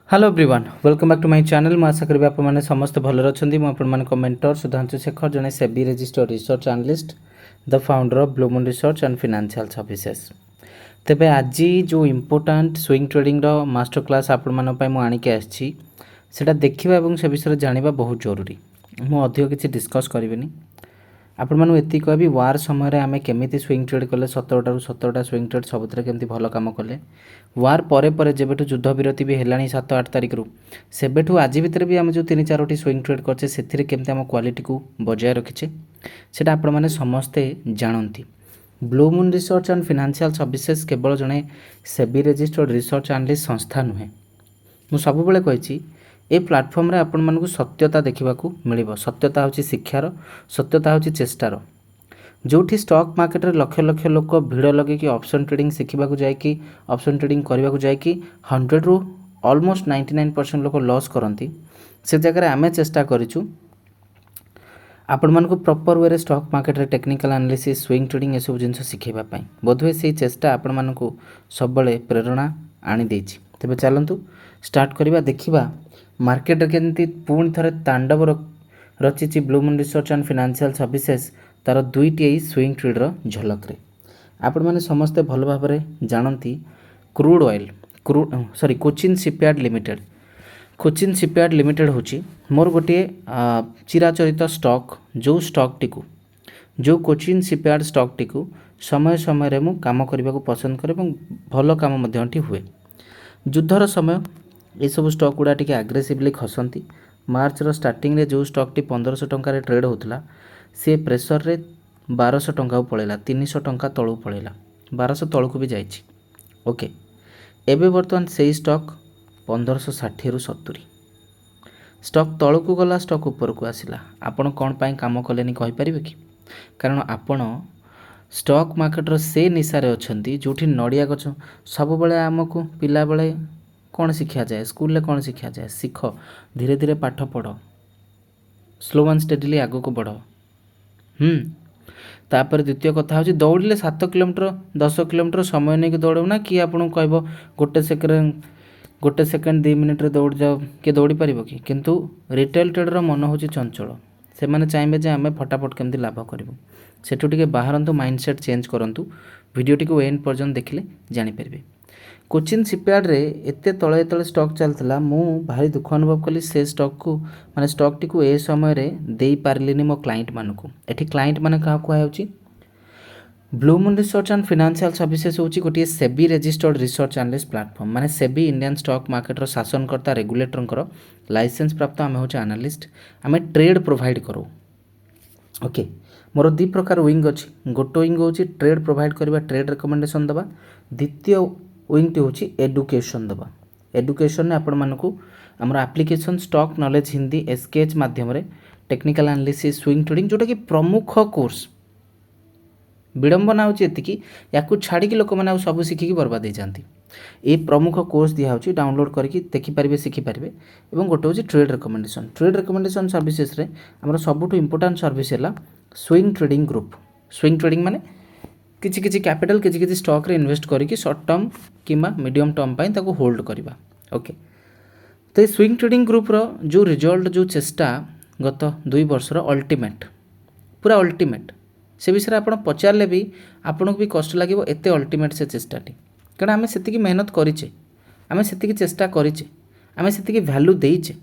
Hello everyone welcome back to my channel. मैं आशा करी आपने समस्त भलर अच्छा मुझे मेंटर सुधांशु शेखर जड़े SEBI registered research analyst the founder of blue moon research and financial services. तेबे आज जो इम्पोर्टाट स्विंग ट्रेडिंग रो मास्टर क्लास आपण आनिके आछि सेटा देखिबा एवं से विषय जानिबा बहुत जरूरी। मु अधिक किछि डिस्कस करिवेनी आपण मानु एति कहबी वार समय आमे केमिति स्विंग ट्रेड कले 17 रु 17 स्विंग ट्रेड सबुतरे केमिति भल काम कले वार परे परे जेबेठु युद्ध विरति भी हेलानी 7-8 तारिख रु सेबेठु आज भितर भी आम जो 3-4टी स्विंग ट्रेड करछे सेथिरे केमिति आम क्वालिटी को बजाय रखिछे सेटा आपण माने समस्ते जानंती। Blue moon research and financial services केवल जने सेबी रजिस्टर्ड रिसर्च एनालिस्ट संस्था नुहे। मु सबुबेले कहिछि ए प्लाटफर्म रे आपण मानकु सत्यता देखिबाकू मिलिबो। सत्यता होछि शिक्षार, सत्यता होछि चेष्टार। जोठी स्टॉक मार्केट रे लक्ष लक्ष लोक भिड़ लगे कि ऑप्शन ट्रेडिंग शिखिबाकू जायकि ऑप्शन ट्रेडिंग करबाकू जायकि 100 रु ऑलमोस्ट 99% लोक लॉस करंती से जगह आमे चेष्टा करिछु आपण मानकु प्रॉपर वे रे स्टॉक मार्केट रे टेक्निकल एनालिसिस स्विंग ट्रेडिंग ए सब जिंस शिखेबा पई बोधवे से चेष्टा आपण मानकु सबले प्रेरणा आनी देछि। तबे चलंतु स्टार्ट करबा देखिबा मार्केट रे केंति पूर्ण थरे तांडव रचिछि blue moon research and financial services तार दुईटी स्विंग ट्रेड रो झलक रे। आपण माने समस्त भल भाव रे जानंती crude oil Cochin shipyard limited. Cochin shipyard limited होची मोर गोटे चिराचरित स्टॉक जो कोचिन शिपयार्ड स्टॉक टी को समय समय रे मु काम करबा को पसंद करे এবং भल काम मध्यंटी हुए। युद्धर समय ये सब स्टॉक गुड़ा टी आग्रेसिवली खसंती। मार्च रो स्टार्टिंग रे जो स्टॉक टी 1500 टंका रे ट्रेड होतला से प्रेशर रे 1200 टंका पळेला 300 टंका तळू पळेला 1200 तळू को भी जाईछि। ओके एबे वर्तमान सेही स्टॉक 1560 रु 70 स्टॉक तळू को गला स्टॉक ऊपर को आसिला। आपण कोन पई काम कलेनी कहि परिबे कि कारण आपण स्टॉक मार्केट रो से निशा रे अछंती जोठी नडिया गछ सब बेले हमकु पिला बेले कौन शिक्षा जाए स्कूल ले कौन शिक्षा जाए शिख धीरे धीरे पाठ पढ़ स्लो एंड स्टेडीली आगो को बढ़। तापर द्वितीय कथा होची दौड़ले 7 किलोमीटर 10 किलोमीटर समय नहीं कि दौड़ो ना कि आपन कहबो गोटे सेकेंड 2 मिनिट रे दौड़ जाओ कि दौड़ी परिबो कि किंतु रिटेल ट्रेडर मन होची चंचल से माने चाहबे जे हमें फटाफट केमती लाभ करिवो सेठु टिके बाहरंतु माइंडसेट चेंज करंतु वीडियो टिको एंड पर्यंत देखिले जानि परिबे। कोचिन शिपयार्ड रे एते तळे तळे स्टॉक चलतला मु भारी दुख अनुभव कली से स्टॉक को माने स्टॉक टी को ए समय रे देई पारलिनी मो क्लाइंट मानको। एठी क्लाइंट माने का को होची blue moon research and financial services होची गोटे SEBI registered research analyst platform माने सेबी इंडियन स्टॉक मार्केट रो शासनकर्ता रेगुलेटर लाइसेंस प्राप्त आमे होची एनालिस्ट आमे ट्रेड प्रोवाइड करो। ओके मोर दी प्रकार विंग अछि गोटो विंग होची ट्रेड प्रोवाइड करबा ट्रेड रिकमेंडेशन दबा द्वितीय विंग टी होची एडुकेशन दबा। एडुकेशन ने आपण मानकू हमर application stock knowledge Hindi SKH माध्यम रे टेक्निकल एनालिसिस स्विंग ट्रेडिंग जोटा कि प्रमुख कोर्स विडंबना होची एतिकी याकू छाड़ी कि लोक माने आ सब सिखि कि बर्बाद हो जाती। ए प्रमुख कोर्स दिया होची डाउनलोड करके देखि परिबे सिखि परिबे एवं गोटे होची ट्रेड रिकमेंडेशन सर्विसेज रे हमर सबुठु इंपोर्टेंट सर्विस हैला swing trading group. Swing trading माने किछि किछि कैपिटल किछि किछि स्टॉक रे इन्वेस्ट करिकि शॉर्ट टर्म किमा मीडियम टर्म पई ताको होल्ड करबा। ओके तो स्विंग ट्रेडिंग ग्रुप रो जो रिजल्ट जो चेष्टा गत 2 वर्ष रो अल्टीमेट पूरा अल्टीमेट से विषय आपण पचारले भी आपन को भी कष्ट लागिवो एते अल्टीमेट से चेष्टाटी कारण आमे सेतिकी मेहनत करिचे आमे सेतिकी चेष्टा करिचे आमे सेतिकी वैल्यू देइचे।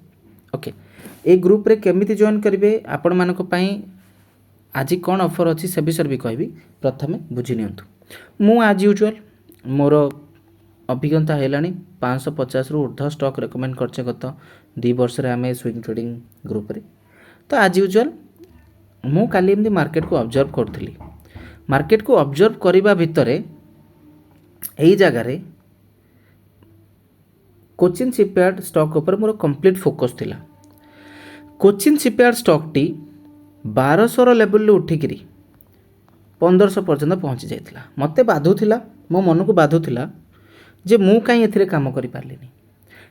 ओके ए ग्रुप रे केमिति जॉइन करिवे आपण मानको पई आज कौन ऑफर अच्छी से विषय भी कहबी प्रथमे बुझी नियंतु। मु आज यूजुअल मोर अभिज्ञता हैलानी 550 रु ऊर्ध्व स्टॉक रेकमेंड करछे गत 2 वर्ष रे आमे स्विंग ट्रेडिंग ग्रुप रे। तो आज यूजुअल मु काली एमदी मार्केट को ऑब्जर्व करथली मार्केट को ऑब्जर्व करिबा भितरे एई जगह रे कोचिन शिपयार्ड स्टॉक ऊपर मोर कंप्लीट फोकस थिला। कोचिन शिपयार्ड स्टॉक टी 1200 लेवल उठिकी 1500 पर्यंत पहुँची जाइतिला। मते बाधुथिला मो मन को बाधुथिला जे मु काई एथिरे काम करि पारलिनी।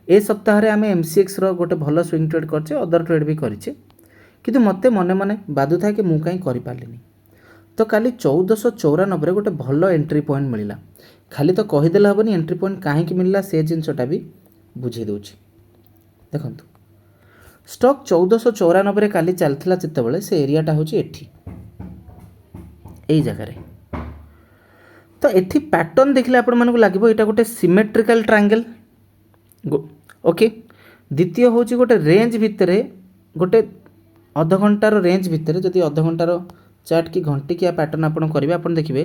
ए सप्ताह रे आमे एमसीएक्स रो गोटे भलो स्विंग ट्रेड करछे अदर ट्रेड भी करिछे किंतु मते मने मने बाधुथा कि मु काई करि पारलिनी। तो काली 1494 रे गोटे भलो एंट्री पॉइंट मिलिला। खाली तो कहि देला हबनी एंट्री पॉइंट काहे कि मिलला से जिंसटा भी बुझी दउची। ଦେଖନ୍ତୁ ଷ୍ଟକ୍ 1494 କାଲି ଚାଲିଥିଲା ଯେତେବେଳେ ସେ ଏରିଆଟା ହେଉଛି ଏଠି ଏଇ ଜାଗାରେ। ତ ଏଠି ପ୍ୟାଟର୍ନ ଦେଖିଲେ ଆପଣମାନଙ୍କୁ ଲାଗିବ ଏଇଟା ଗୋଟେ ସିମେଟ୍ରିକାଲ୍ ଟ୍ରାଙ୍ଗେଲ୍ ଓକେ। ଦ୍ୱିତୀୟ ହେଉଛି ଗୋଟେ ରେଞ୍ଜ ଭିତରେ ଗୋଟେ ଅଧଘଣ୍ଟାର ରେଞ୍ଜ ଭିତରେ ଯଦି ଅଧଘଣ୍ଟାର ଚାର୍ଟ କି ଘଣ୍ଟିକିଆ ପ୍ୟାଟର୍ନ ଆପଣ କରିବେ ଆପଣ ଦେଖିବେ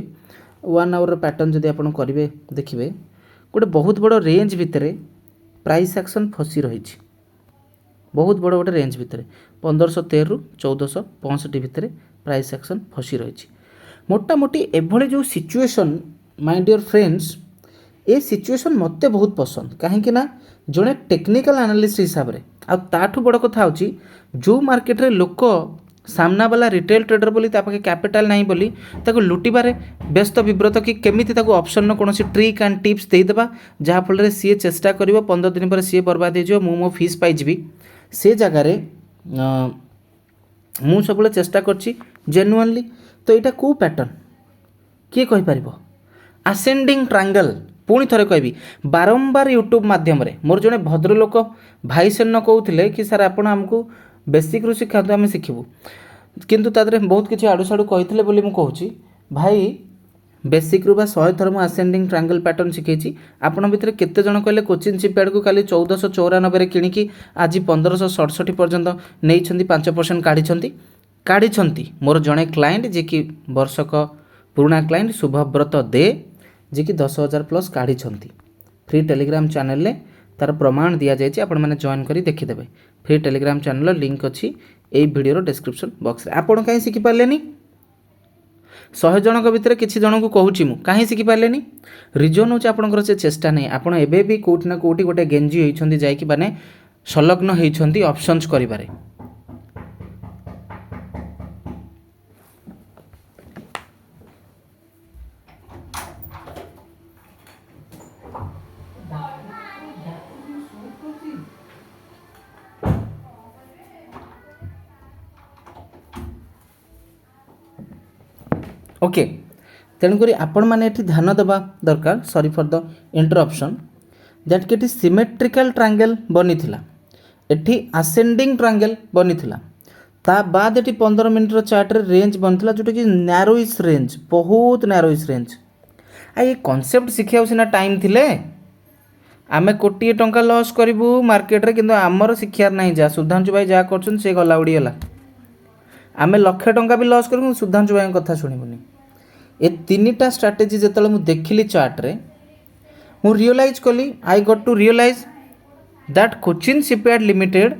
1 ଆୱାରର ପ୍ୟାଟର୍ନ ଯଦି ଆପଣ କରିବେ ଦେଖିବେ ଗୋଟେ ବହୁତ ବଡ଼ ରେଞ୍ଜ ଭିତରେ ପ୍ରାଇସ୍ ଆକ୍ସନ୍ ଫସି ରହିଛି। ବହୁତ ବଡ଼ ଗୋଟେ ରେଞ୍ଜ ଭିତରେ 1513 ରୁ 1465 ଭିତରେ ପ୍ରାଇସ୍ ଆକ୍ସନ୍ ଫସି ରହିଛି। ମୋଟାମୋଟି ଏଭଳି ଯେଉଁ ସିଚୁଏସନ୍ ମାଇ ଡିୟର୍ ଫ୍ରେଣ୍ଡସ୍ ଏ ସିଚୁଏସନ୍ ମୋତେ ବହୁତ ପସନ୍ଦ କାହିଁକି ନା ଜଣେ ଟେକ୍ନିକାଲ୍ ଆନାଲିଷ୍ଟ ହିସାବରେ ଆଉ ତାଠୁ ବଡ଼ କଥା ହେଉଛି ଯେଉଁ ମାର୍କେଟରେ ଲୋକ ସାମ୍ନାବାଲା ରିଟେଲ୍ ଟ୍ରେଡର ବୋଲି ତା ପାଖେ କ୍ୟାପିଟାଲ୍ ନାହିଁ ବୋଲି ତାକୁ ଲୁଟିବାରେ ବ୍ୟସ୍ତ ବିବ୍ରତ କି କେମିତି ତାକୁ ଅପସନ୍ର କୌଣସି ଟ୍ରିକ୍ ଆଣ୍ଡ ଟିପ୍ସ ଦେଇଦେବା ଯାହାଫଳରେ ସିଏ ଚେଷ୍ଟା କରିବ 15 ଦିନ ପରେ ସିଏ ବର୍ବାଦ ହେଇଯିବ ମୁଁ ମୋ ଫିସ୍ ପାଇଯିବି ସେ ଜାଗାରେ ମୁଁ ସବୁବେଳେ ଚେଷ୍ଟା କରିଛି ଜେନ୍ୟୁଆନଲି। ତ ଏଇଟା କେଉଁ ପ୍ୟାଟର୍ନ କିଏ କହିପାରିବ? Ascending triangle. ପୁଣି ଥରେ କହିବି ବାରମ୍ବାର ୟୁଟ୍ୟୁବ୍ ମାଧ୍ୟମରେ ମୋର ଜଣେ ଭଦ୍ରଲୋକ ଭାଇ ସେନ କହୁଥିଲେ କି ସାର୍ ଆପଣ ଆମକୁ ବେସିକ୍ରୁ ଶିଖାନ୍ତୁ ଆମେ ଶିଖିବୁ କିନ୍ତୁ ତା ଦେହରେ ବହୁତ କିଛି ଆଡ଼ୁ ସାଡ଼ୁ କହିଥିଲେ ବୋଲି ମୁଁ କହୁଛି ଭାଇ ବେସିକ୍ରୁ ବା 100 ଥର ମୁଁ ଆସେଣ୍ଡିଂ ଟ୍ରାଙ୍ଗେଲ୍ ପ୍ୟାଟର୍ନ ଶିଖେଇଛି। ଆପଣଙ୍କ ଭିତରେ କେତେ ଜଣ କହିଲେ କୋଚିନ୍ ସିପ୍ୟାଡ଼କୁ କାଲି 1494ରେ କିଣିକି ଆଜି 1567 ପର୍ଯ୍ୟନ୍ତ ନେଇଛନ୍ତି 5% କାଢ଼ିଛନ୍ତି ମୋର ଜଣେ କ୍ଲାଏଣ୍ଟ ଯିଏକି ବର୍ଷକ ପୁରୁଣା କ୍ଲାଏଣ୍ଟ ଶୁଭବ୍ରତ ଦେ ଯିଏକି 10,000 ପ୍ଲସ୍ କାଢ଼ିଛନ୍ତି। ଫ୍ରି ଟେଲିଗ୍ରାମ ଚ୍ୟାନେଲରେ ତାର ପ୍ରମାଣ ଦିଆଯାଇଛି ଆପଣମାନେ ଜଏନ୍ କରି ଦେଖିଦେବେ। ଫ୍ରି ଟେଲିଗ୍ରାମ ଚ୍ୟାନେଲର ଲିଙ୍କ୍ ଅଛି ଏଇ ଭିଡ଼ିଓର ଡେସ୍କ୍ରିପ୍ସନ୍ ବକ୍ସରେ। ଆପଣ କାହିଁ ଶିଖିପାରିଲେନି? 100 ଜଣଙ୍କ ଭିତରେ କିଛି ଜଣଙ୍କୁ କହୁଛି ମୁଁ କାହିଁ ଶିଖିପାରିଲେନି? ରିଜନ୍ ହେଉଛି ଆପଣଙ୍କର ସେ ଚେଷ୍ଟା ନାହିଁ। ଆପଣ ଏବେ ବି କେଉଁଠି ନା କେଉଁଠି ଗୋଟେ ଗେଞ୍ଜି ହୋଇଛନ୍ତି ଯାଇକି ମାନେ ସଂଲଗ୍ନ ହୋଇଛନ୍ତି ଅପସନ୍ସ କରିବାରେ। ओके तेणुक आपण मैंने ध्यान देवा दरकार sorry for the interruption that कि सिमेट्रिकल ट्रांगल बनी एठी आसेंडिंग ट्रांगल बनी ता बाद ये 15 मिनट चार्ट रेंज बनता जोटा कि नैरोइस रेंज बहुत नैरोइस रेंज ये कॉन्सेप्ट शिखा सीना टाइम थिले आमे कोटी टंका लॉस करूँ मार्केट रे किंतु आमर शिक्षार ना जा सुधांशु भाई जहाँ कर गला उड़ीगला आम 1,00,000 टंका भी लॉस करूँ सुधांशु भाई कथा शुणुनि। ए 3टा स्ट्राटेजी जो मुझे देखिली चार्ट रे मु रियलाइज कली I got to realize that Cochin shipyard limited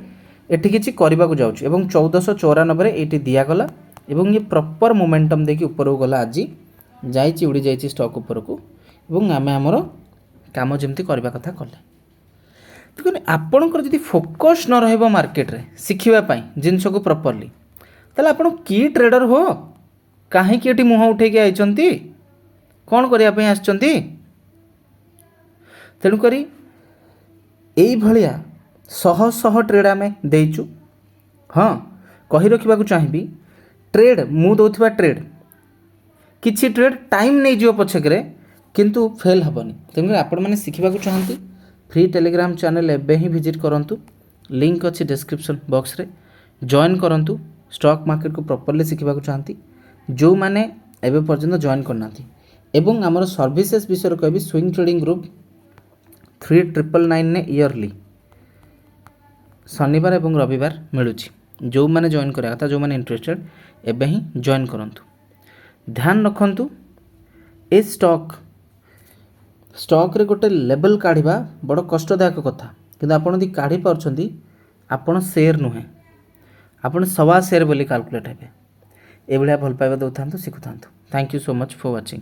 एठी किछि करबा को जाउछ एवं 1494 एठी दिया गला एवं ये प्रॉपर मोमेंटम देखि ऊपर को गला आज जाइछि उड़ी जाइछि स्टॉक ऊपर को एवं आमे हमर काम जेमति करबा कथा कले। देखो आपणकर जदि फोकस न रहबो मार्केट रे सिखिबा पई जिंस को प्रॉपर्ली ताले आपण की ट्रेडर हो कहीं कि मुह उठे के आइचंती कौन करिया पे आछंती। तेणुक यही भाया शह शह ट्रेड आम देचु। हाँ कही रखा चाहिए ट्रेड मु दौथिबा ट्रेड किछि ट्रेड टाइम नहीं जो पछकरे किंतु फेल हेनी। तेणुक आपण मैंने शिखा चाहती फ्री टेलीग्राम चैनल एबे ही विजिट करंतु लिंक अच्छी डिस्क्रिप्शन बॉक्स रे जॉइन करंतु स्टॉक मार्केट को प्रॉपर्ली शिखा चाहती जो मैंने एवं पर्यंत जॉइन करना एवं आमर सर्विसेज विषय कहबी स्विंग ट्रेडिंग ग्रुप 3999 ने इयरली शनिवार एवं रविवार मिलूँ जो मैंने जॉइन करा था जो मैंने इंटरेस्टेड एवं ही जॉइन करंतु। ध्यान रखंतु ए स्टॉक रे गोटे लेवल काढ़ा बड़ कष्टदायक कथा किंतु आपण यदि काढ़ी पारछंती आपण शेयर नुहे आपण सवा शेयर बोली कैलकुलेट हेबे। एभलिया भल पाइबा दौथा शिखुता। Thank you so much for watching.